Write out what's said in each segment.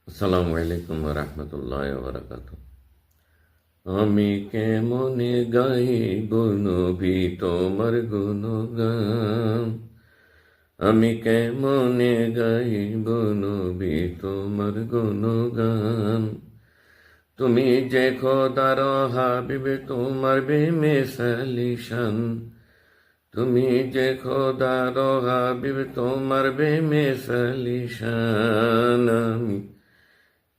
আসসালামু আলাইকুম রহমতুল্লাহ বারাকাত। আমি কেমনে গাইব নবী তোমার গুণগান, আমি কেমনে গাইব নবী তোমার গুণগান। তুমি যে খোদার হাবিব তোমার বেমিসালি শান, তুমি যে খোদার হাবিব তোমার বেমিসালি শান। আমি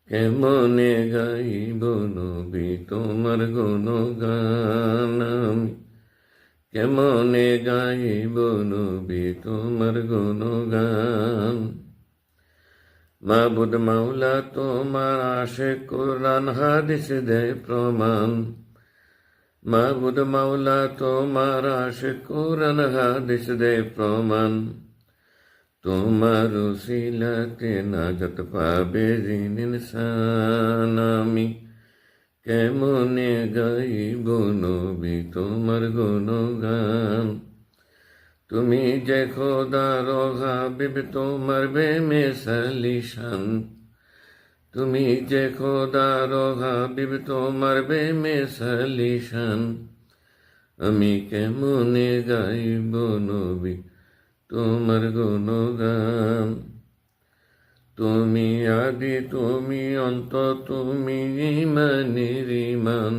কেমনে গাইব নবী তোমার গুণগান, আমি কেমনে গাইব নবী তোমার গুণগান। মাবুদ মাওলা তোমার আশিক কুরআন হাদিস দেয় প্রমাণ, মাবুদ মাওলা তোমার আশিক কুরআন হাদিস দেয় প্রমাণ। তোমার উসিলাতে নাজাত পাবে জিন ইনসান। আমি কেমনে গাইব নবী তোমার গুণগান। তুমি যে খোদার হাবিব তোমার বেমিসালি শান, তুমি যে খোদার হাবিব তোমার বেমিসালি শান। আমি কেমনে গাইব নবী তোমার গুণগান। তুমি আদি তুমি অন্ত তুমি ইমানের ইমান,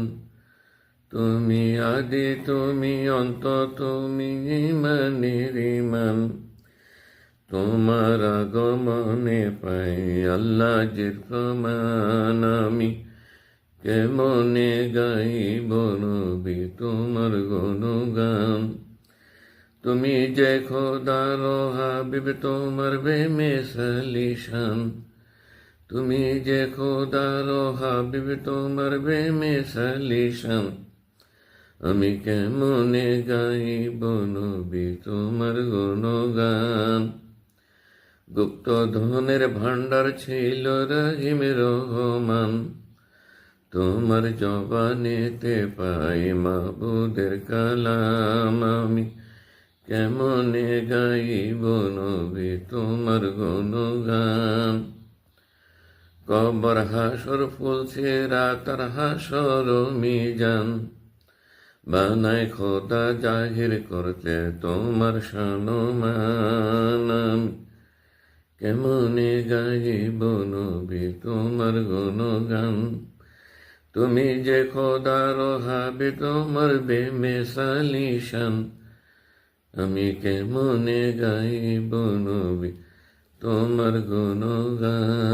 তুমি আদি তুমি অন্ত তুমি ইমানের ইমান। তোমার আগমনে পাই আল্লাহ জির প্রমাণ। আমি কেমনে গাইব নবী তোমার গুণগান। তুমি যে খোদার হাবিব তোমার বেমিসালি শান, তুমি যে খোদার হাবিব তোমার বেমিসালি শান। আমি কেমনে গাইব নবী তোমার গুণগান। গুপ্ত ধনের ভাণ্ডার ছিল রহিম রহমান, তোমার জবানেতে পাই মাবুদের কালাম। আমি কেমনে গাইব নবী তোমার গুণগান। কবর হাসর ফুলছে রাতার হাসর মিজান, বানায় খোদা জাহির করতে তোমার সম্মান। আমি কেমনে গাইব নবী তোমার গুণগান। তুমি যে খোদার হাবিব তোমার বেমিসালি শান, আমি কেমনে গাইব নবী তোমার গুণগান।